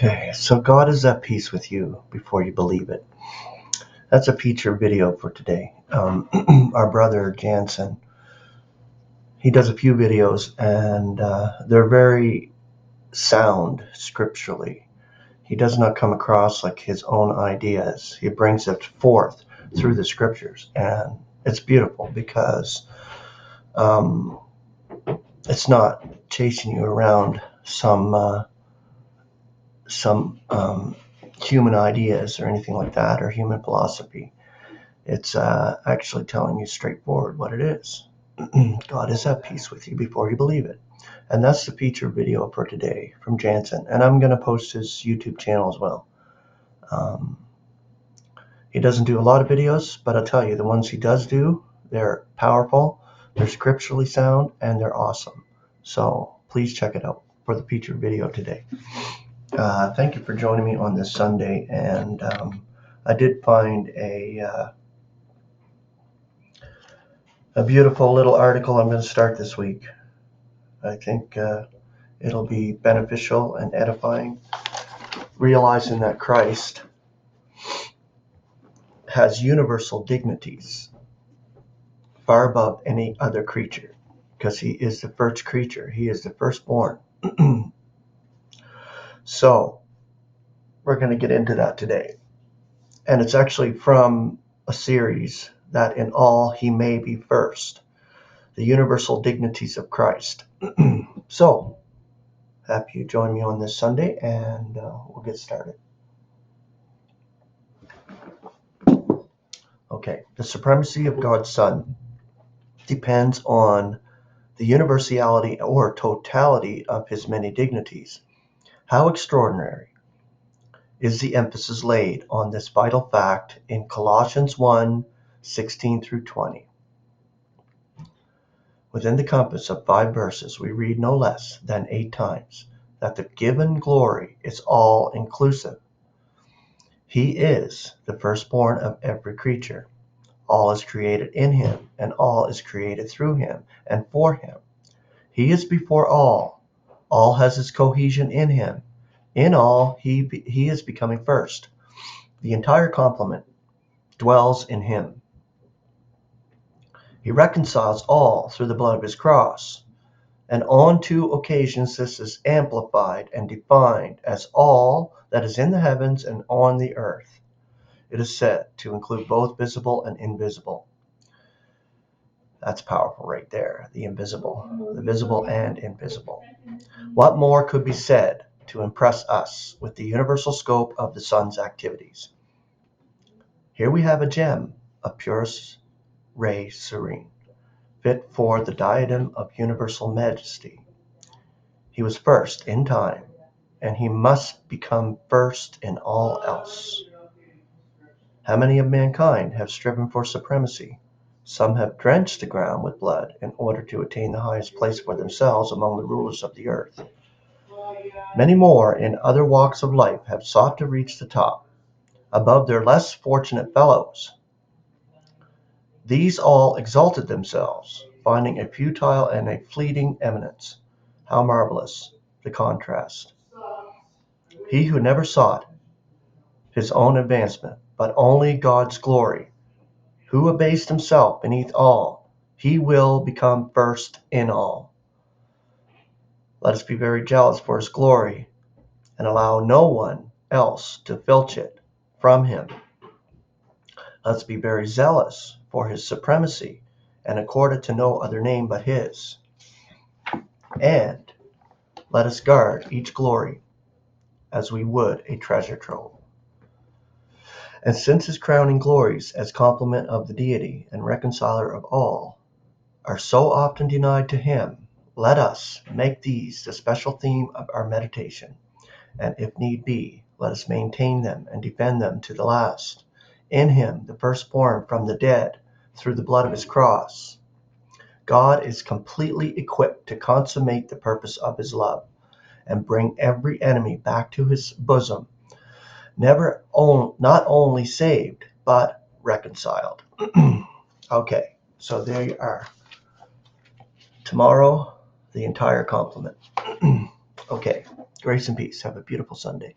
Okay, so God is at peace with you before you believe it. That's a feature video for today. Our brother Janssen, he does a few videos, and they're very sound scripturally. He does not come across like his own ideas. He brings it forth through the scriptures, and it's beautiful because it's not chasing you around some human ideas or anything like that, or human philosophy. It's actually telling you straightforward what it is. God is at peace with you before you believe it. And that's the feature video for today from Janssen. And I'm going to post his YouTube channel as well. He doesn't do a lot of videos, but I'll tell you, the ones he does do, they're powerful, they're scripturally sound, and they're awesome. So please check it out for the feature video today. Thank you for joining me on this Sunday. And I did find a beautiful little article I'm going to start this week. I think it'll be beneficial and edifying, realizing that Christ has universal dignities far above any other creature, because he is the first creature. He is the firstborn. So we're going to get into that today. And it's actually from a series that in all he may be first, the universal dignities of Christ. So happy you joined me on this Sunday, and we'll get started. Okay, the supremacy of God's Son depends on the universality or totality of his many dignities. How extraordinary is the emphasis laid on this vital fact in Colossians 1:16 through 20. Within the compass of 5 verses, we read no less than 8 times that the given glory is all-inclusive. He is the firstborn of every creature. All is created in him, and all is created through him and for him. He is before all. All has its cohesion in him. In all, he is becoming first. The entire complement dwells in him. He reconciles all through the blood of his cross. And on 2 occasions this is amplified and defined as all that is in the heavens and on the earth. It is said to include both visible and invisible. That's powerful right there, the invisible, the visible and invisible. What more could be said to impress us with the universal scope of the Son's activities? Here we have a gem of purest ray serene, fit for the diadem of universal majesty. He was first in time, and he must become first in all else. How many of mankind have striven for supremacy? Some have drenched the ground with blood in order to attain the highest place for themselves among the rulers of the earth. Many more in other walks of life have sought to reach the top, above their less fortunate fellows. These all exalted themselves, finding a futile and a fleeting eminence. How marvelous the contrast! He who never sought his own advancement, but only God's glory, who abased himself beneath all, he will become first in all. Let us be very jealous for his glory and allow no one else to filch it from him. Let's be very zealous for his supremacy and accord it to no other name but his. And let us guard each glory as we would a treasure trove. And since his crowning glories as complement of the deity and reconciler of all are so often denied to him, let us make these the special theme of our meditation, and if need be, let us maintain them and defend them to the last. In him, the firstborn from the dead, through the blood of his cross, God is completely equipped to consummate the purpose of his love and bring every enemy back to his bosom, not only saved, but reconciled. Okay, so there you are. Tomorrow, the entire complement. Okay, grace and peace. Have a beautiful Sunday.